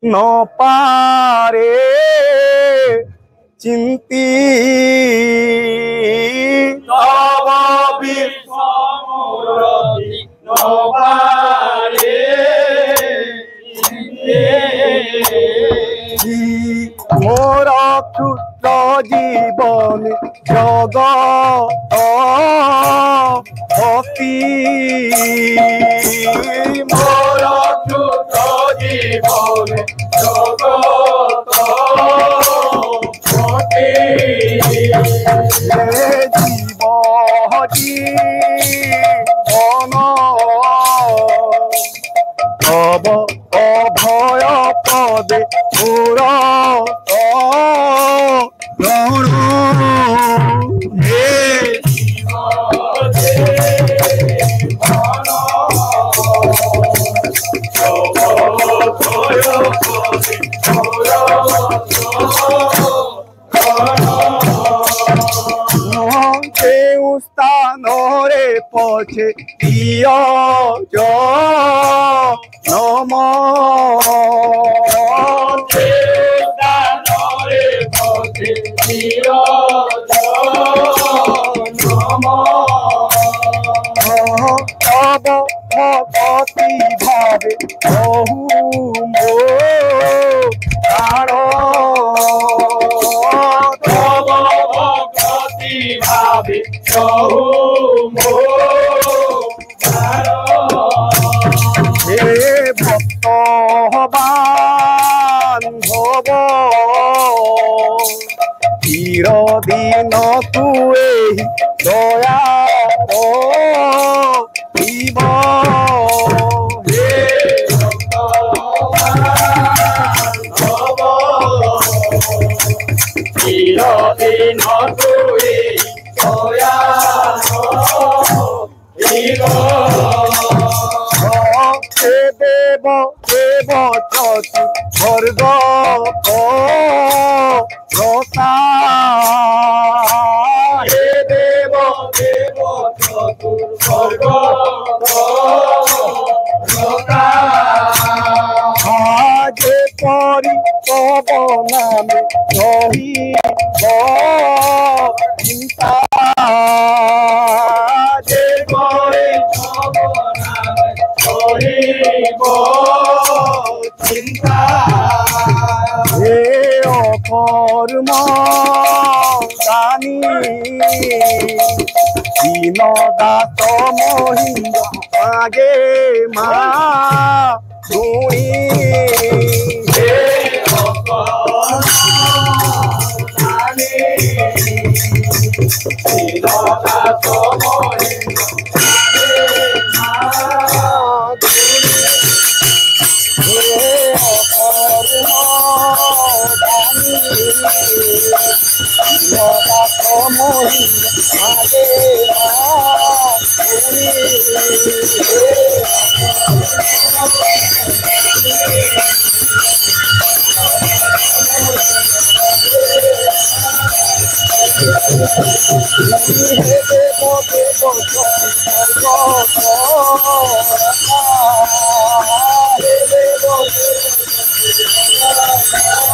ন পারে চিন্তি তব বিশ্বমূরতি নবারে মোর ক্ষুদ্র জীবন জগত অতি মোর ক্ষুদ্র জীবন জগত অতি জীব জীবন তব অভয় পদে মোর হে কেউ স্থানরে পছে প্রিয় নম তব ভক্তি ভাবে বহু মো প্রাণ তব ভক্তি ভাবে বহু মো হে ভক্ত বান্ধব চিরদিন তুই দয়া দিব হে চিরদিন তুই দয়া দেব দেব চতু স্বর্গ রতা হে দেব দেব চতুর্বর্গ আজে পরি তব নামে রহিব চিন্তা যে করে তব নামে করিব চিন্তা হে অকর্ম দানি দীন দাস মহিন্দ্র আগে মা শুনি হে অকর্মণি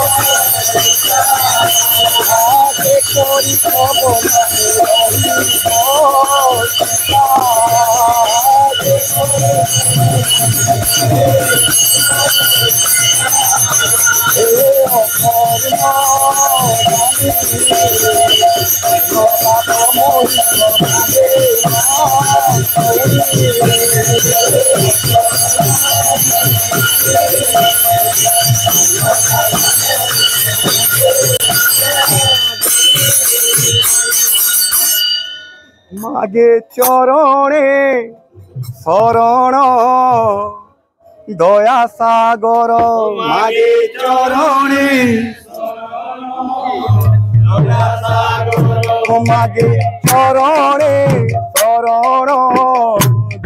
শ্রীদাস মাগে চরণে শরণ দয়া সাগর মাগে চরণে মাগে চরণে শরণ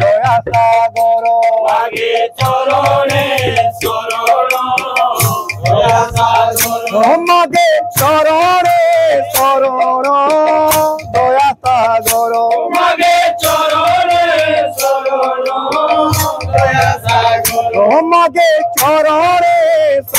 দয়া সাগর মাগে চরণে শরণ দয়া সাগর মাগে চরণে শরণ দয়া সাগর মাগে চরণে শরণ দয়া সাগর মাগে চরণে